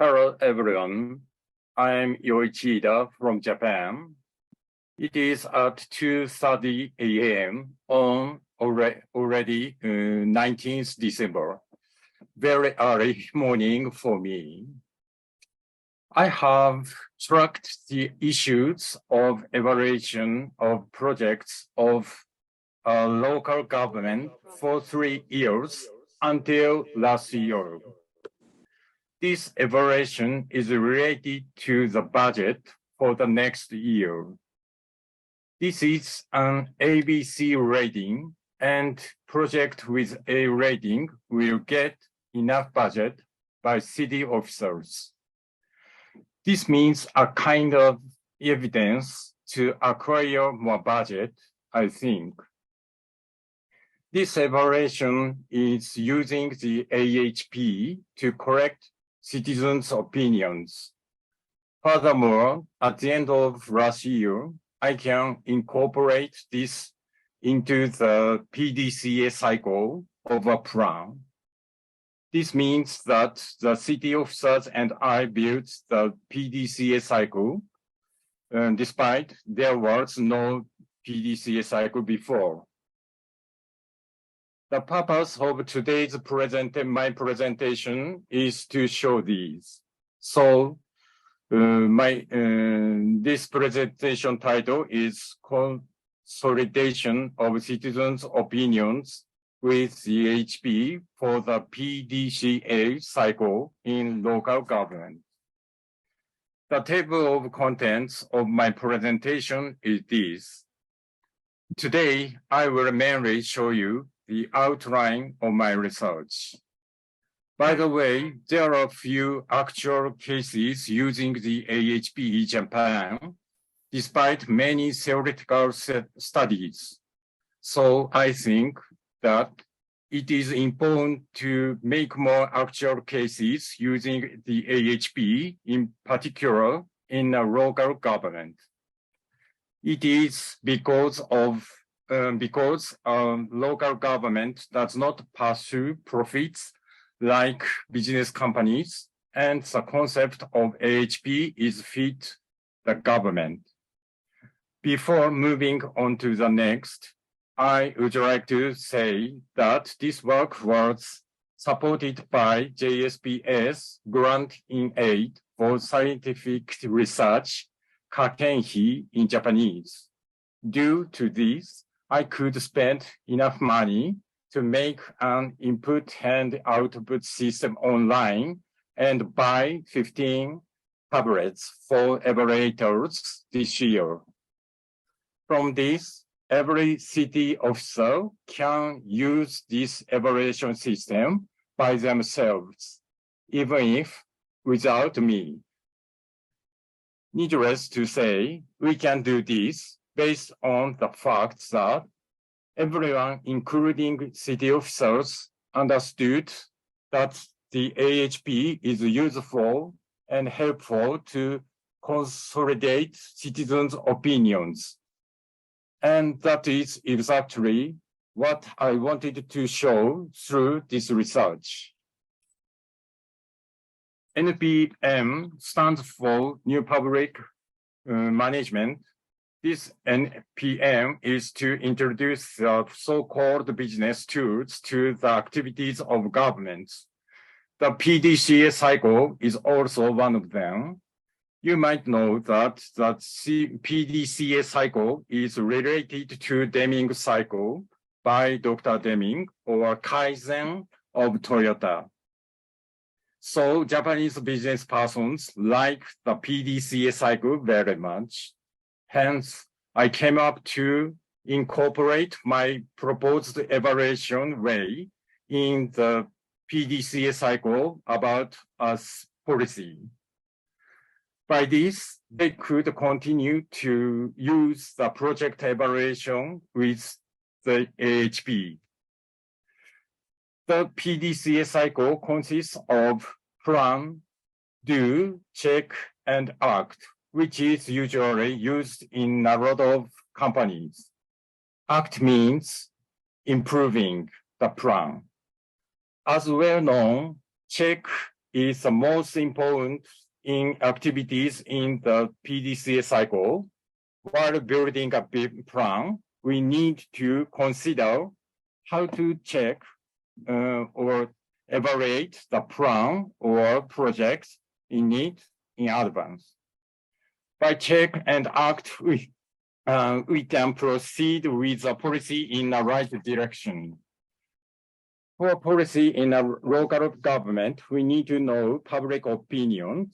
Hello, everyone. I'm Yoichi Iida from Japan. It is at 2:30 a.m. on already 19th December. Very early morning for me. I have tracked the issues of evaluation of projects of local government for 3 years until last year. This evaluation is related to the budget for the next year. This is an ABC rating, and project with A rating will get enough budget by city officers. This means a kind of evidence to acquire more budget, I think. This evaluation is using the AHP to correct citizens' opinions. Furthermore, at the end of last year, I can incorporate this into the Pdca cycle of a plan. This means that the city officers and I built the Pdca cycle, despite there was no Pdca cycle before. The purpose of today's my presentation is to show these. So this presentation title is Consolidation of Citizens' Opinions with the HP for the Pdca cycle in local government. The table of contents of my presentation is this. Today, I will mainly show you the outline of my research. By the way, there are a few actual cases using the AHP in Japan, despite many theoretical studies. So I think that it is important to make more actual cases using the AHP, in particular in a local government. It is because local government does not pursue profits like business companies, and the concept of AHP is fit the government. Before moving on to the next, I would like to say that this work was supported by JSPS Grant in Aid for Scientific Research, Kakenhi in Japanese. Due to this, I could spend enough money to make an input and output system online and buy 15 tablets for evaluators this year. From this, every city officer can use this evaluation system by themselves, even if without me. Needless to say, we can do this based on the fact that everyone, including city officers, understood that the AHP is useful and helpful to consolidate citizens' opinions. And that is exactly what I wanted to show through this research. NPM stands for New Public Management. This NPM is to introduce the so-called business tools to the activities of governments. The Pdca cycle is also one of them. You might know that the Pdca cycle is related to Deming cycle by Dr. Deming, or Kaizen of Toyota. So Japanese business persons like the Pdca cycle very much. Hence, I came up to incorporate my proposed evaluation way in the Pdca cycle about as policy. By this, they could continue to use the project evaluation with the AHP. The Pdca cycle consists of plan, do, check, and act, which is usually used in a lot of companies. Act means improving the plan. As well known, check is the most important in activities in the Pdca cycle. While building a big plan, we need to consider how to check or evaluate the plan or projects in it in advance. By check and act, we can proceed with the policy in the right direction. For policy in a local government, we need to know public opinion.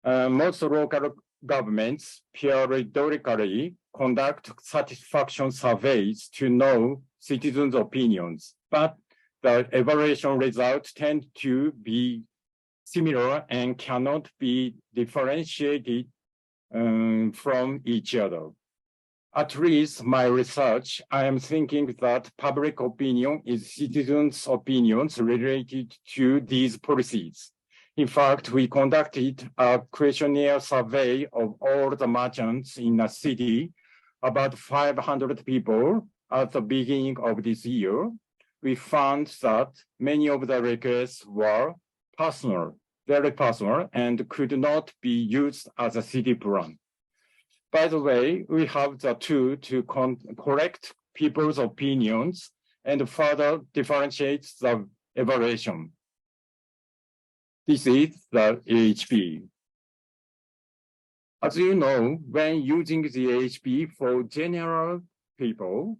Most local governments periodically conduct satisfaction surveys to know citizens' opinions, but the evaluation results tend to be similar and cannot be differentiated from each other. At least my research, I am thinking that public opinion is citizens' opinions related to these policies. In fact, we conducted a questionnaire survey of all the merchants in the city, about 500 people at the beginning of this year. We found that many of the requests were personal, very personal, and could not be used as a city plan. By the way, we have the tool to correct people's opinions and further differentiate the evaluation. This is the AHP. As you know, when using the AHP for general people,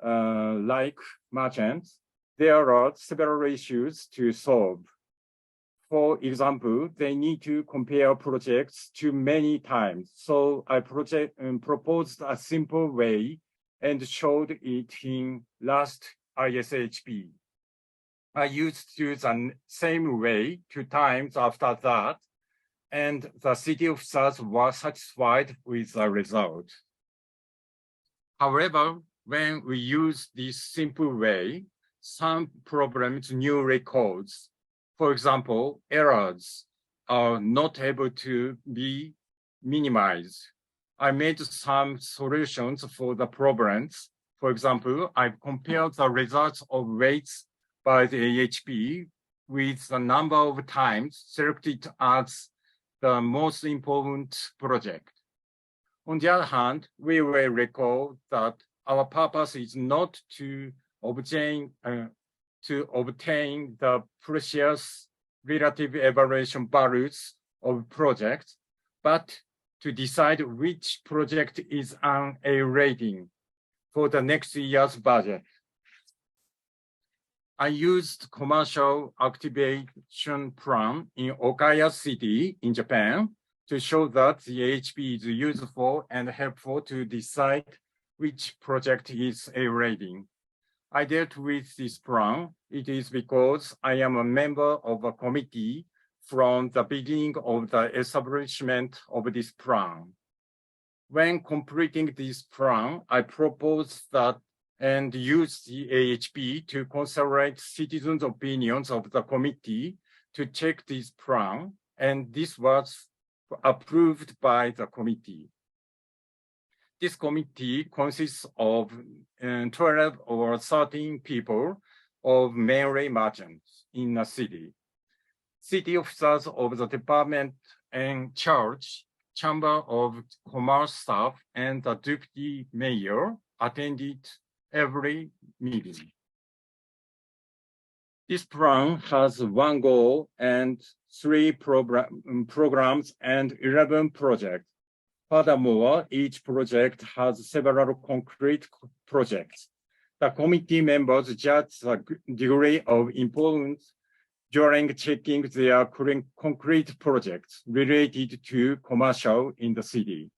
like merchants, there are several issues to solve. For example, they need to compare projects too many times. So I proposed a simple way and showed it in last ISHP. I used to use the same way 2 times after that, and the city officers were satisfied with the result. However, when we use this simple way, some problems new records. For example, errors are not able to be minimized. I made some solutions for the problems. For example, I compared the results of weights by the AHP with the number of times selected as the most important project. On the other hand, we will recall that our purpose is not to obtain the precious relative evaluation values of projects, but to decide which project is an A rating for the next year's budget. I used commercial activation plan in Okaya City in Japan to show that the AHP is useful and helpful to decide which project is A rating. I dealt with this plan. It is because I am a member of a committee from the beginning of the establishment of this plan. When completing this plan, I proposed that and used the AHP to consolidate citizens' opinions of the committee to check this plan, and this was approved by the committee. This committee consists of 12 or 13 people of mainly merchants in the city. City officers of the department in charge, Chamber of Commerce staff, and the deputy mayor attended every meeting. This plan has 1 goal and 3 programs and 11 projects. Furthermore, each project has several concrete projects. The committee members judge the degree of importance during checking their concrete projects related to commercial in the city,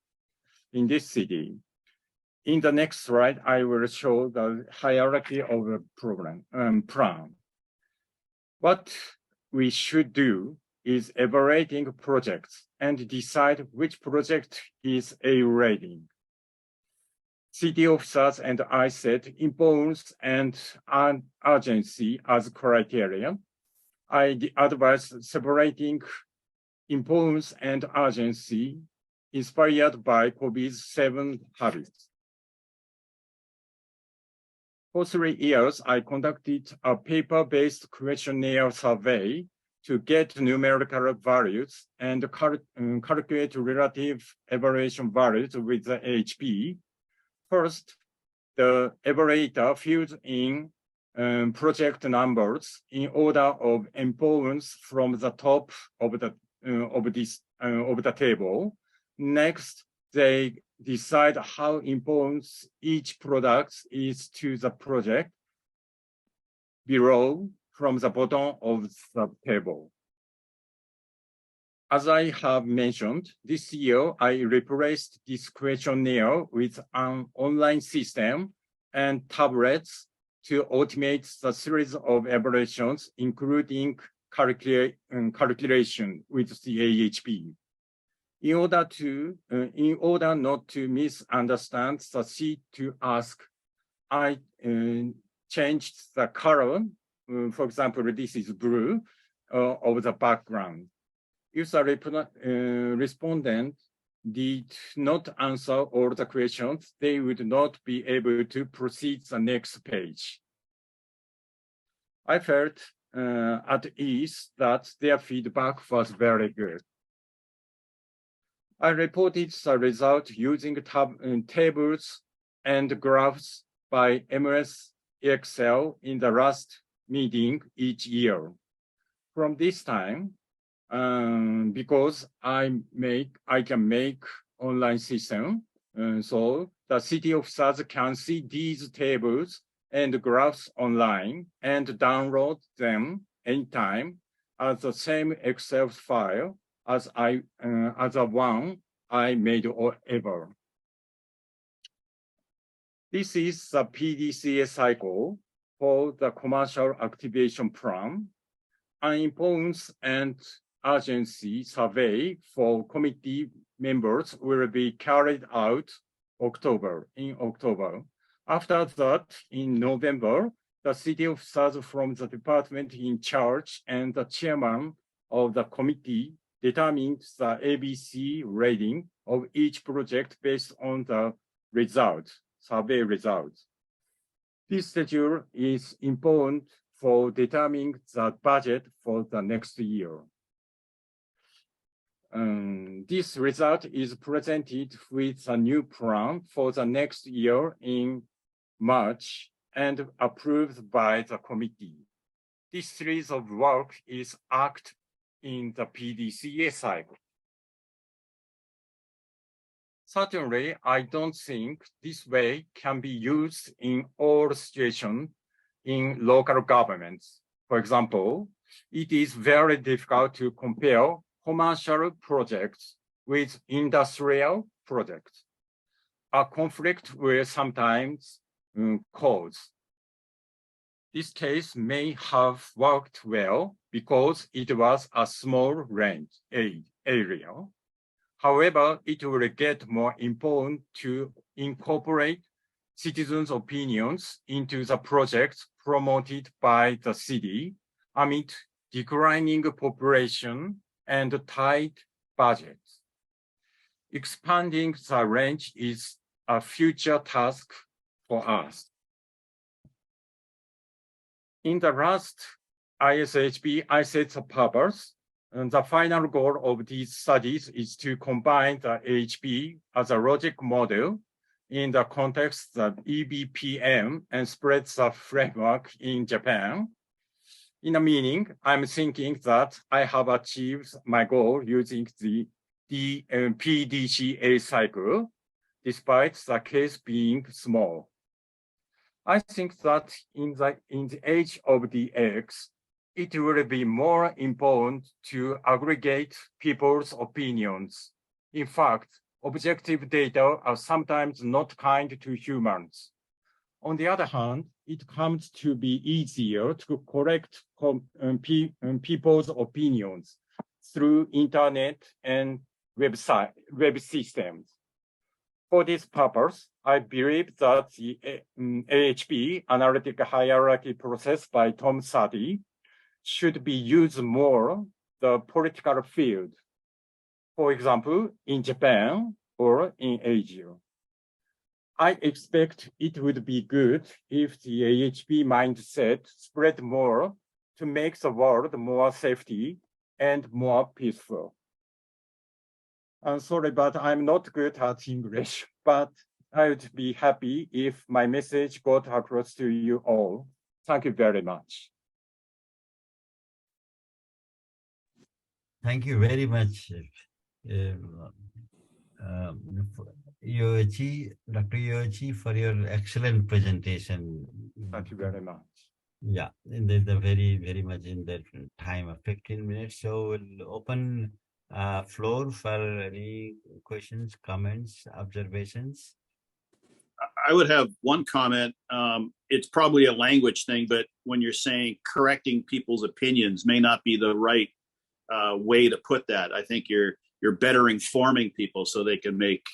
in this city. In the next slide, I will show the hierarchy of the plan. What we should do is evaluating projects and decide which project is A rating. City officers and I set importance and urgency as criteria. I advise separating importance and urgency inspired by Kobe's 7 habits. For 3 years, I conducted a paper-based questionnaire survey to get numerical values and calculate relative evaluation values with the AHP. First, the evaluator fills in project numbers in order of importance from the top of the table. Next, they decide how important each product is to the project below from the bottom of the table. As I have mentioned, this year I replaced this questionnaire with an online system and tablets to automate the series of evaluations, including calculation with the AHP. In order not to misunderstand the sheet to ask, I changed the color. For example, this is blue of the background. If the respondent did not answer all the questions, they would not be able to proceed the next page. I felt at ease that their feedback was very good. I reported the result using tables and graphs by MS Excel in the last meeting each year. From this time, because I can make online system, so the city officers can see these tables and graphs online and download them anytime as the same Excel file as the one I made ever. This is the Pdca cycle for the commercial activation plan. An importance and urgency survey for committee members will be carried out in October. After that, in November, the city officers from the department in charge and the chairman of the committee determines the ABC rating of each project based on the survey results. This schedule is important for determining the budget for the next year. This result is presented with a new plan for the next year in March and approved by the committee. This series of work is acted in the Pdca cycle. Certainly, I don't think this way can be used in all situations in local governments. For example, it is very difficult to compare commercial projects with industrial projects. A conflict will sometimes cause. This case may have worked well because it was a small range area. However, it will get more important to incorporate citizens' opinions into the projects promoted by the city amid declining population and tight budgets. Expanding the range is a future task for us. In the last ISHP, I set the purpose, and the final goal of these studies is to combine the AHP as a logic model in the context of EBPM and spread the framework in Japan. In a meaning, I'm thinking that I have achieved my goal using the Pdca cycle, despite the case being small. I think that in the age of the X, it will be more important to aggregate people's opinions. In fact, objective data are sometimes not kind to humans. On the other hand, it comes to be easier to correct people's opinions through internet and web systems. For this purpose, I believe that the AHP, analytic hierarchy process by Tom Sadie, should be used more the political field. For example, in Japan or in Asia. I expect it would be good if the AHP mindset spread more to make the world more safety and more peaceful. I'm sorry, but I'm not good at English, but I would be happy if my message got across to you all. Thank you very much. Thank you very much, Yoichi, Dr. Yoichi, for your excellent presentation. Thank you very much. Yeah, and there's a very much in that time of 15 minutes. So we'll open floor for any questions, comments, observations. I would have one comment. It's probably a language thing, but when you're saying correcting people's opinions may not be the right way to put that. I think you're better informing people so they can make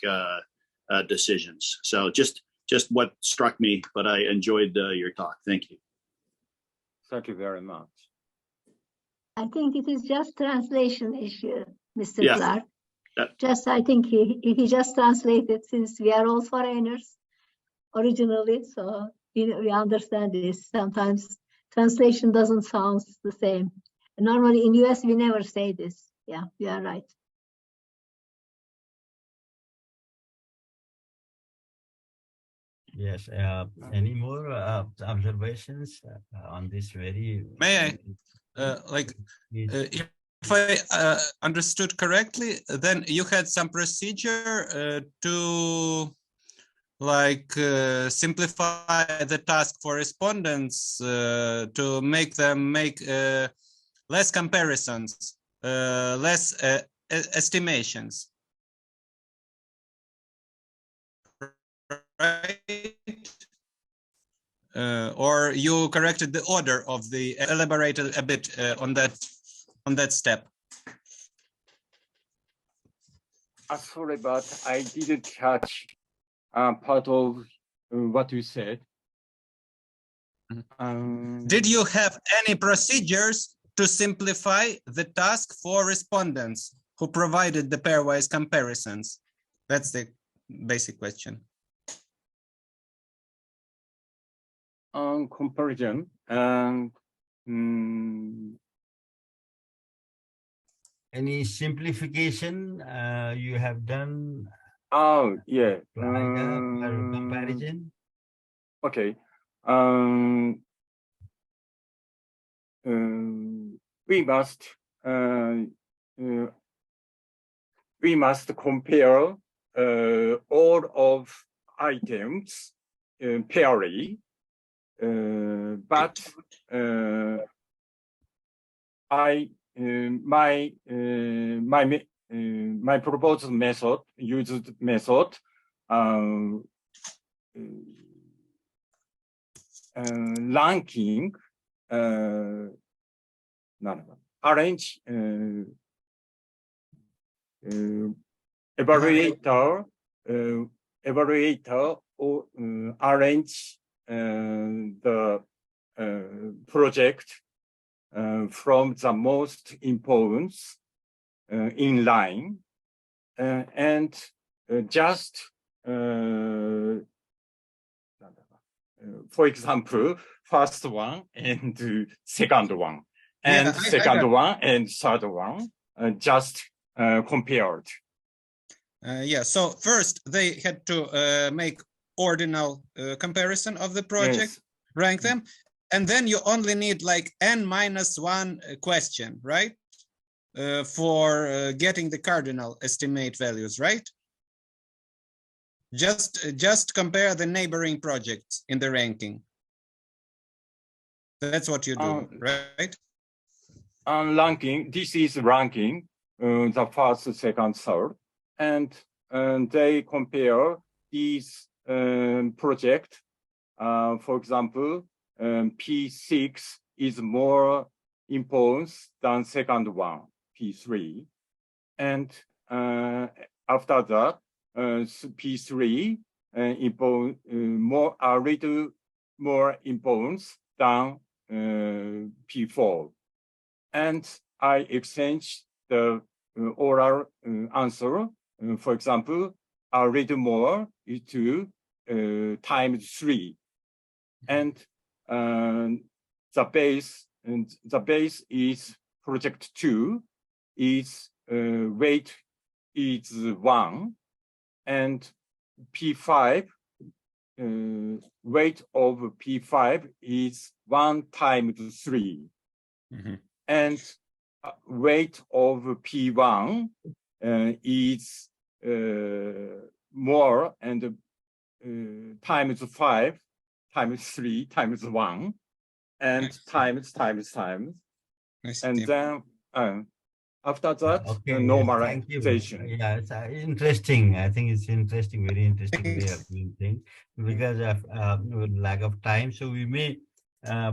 decisions. So just what struck me, but I enjoyed your talk. Thank you. Thank you very much. I think it is just translation issue, Mr. Yeah. Clark. That- Just, I think he just translated, since we are all foreigners originally, so we understand this. Sometimes translation doesn't sound the same. Normally in US, we never say this. Yeah, you are right. Yes. Any more observations on this very? May I? If I understood correctly, then you had some procedure to simplify the task for respondents to make them make less comparisons, less estimations. Right? Or you corrected the order of the, elaborated a bit on that step. Sorry, but I didn't catch part of what you said. Did you have any procedures to simplify the task for respondents who provided the pairwise comparisons? That's the basic question. Comparison any simplification you have done? Oh, yeah. Comparison. Okay. We must compare all of items pairly, but my proposed method used method ranking arrange evaluator or arrange the project from the most importance in line and just for example, first one and second one, and second one and third one just compared. Yeah, so first they had to make ordinal comparison of the project, yes. Rank them, and then you only need like n-1 question, right? For getting the cardinal estimate values, right? Just compare the neighboring projects in the ranking. That's what you do, right? On ranking, this is ranking the first, second, third, and they compare these project. For example, P6 is more important than second one, P3, and after that, P3 a little more important than P4, and I exchange the oral answer. For example, a little more to times 3, and the base and the base is project 2, its weight is 1, and P5, weight of P5 is 1 times 3. Mhm. And weight of P1 is more, and times 5 times 3 times 1, and Nice. times. Nice. And then after that, Okay, thank you. normalization. Yeah, it's interesting. I think it's interesting, very interesting way of doing things. Because of lack of time, so we may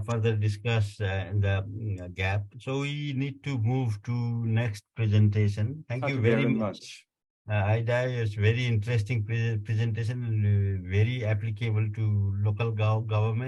further discuss in the gap. So we need to move to next presentation. Thank you very much. Ida, it's very interesting presentation and very applicable to local government.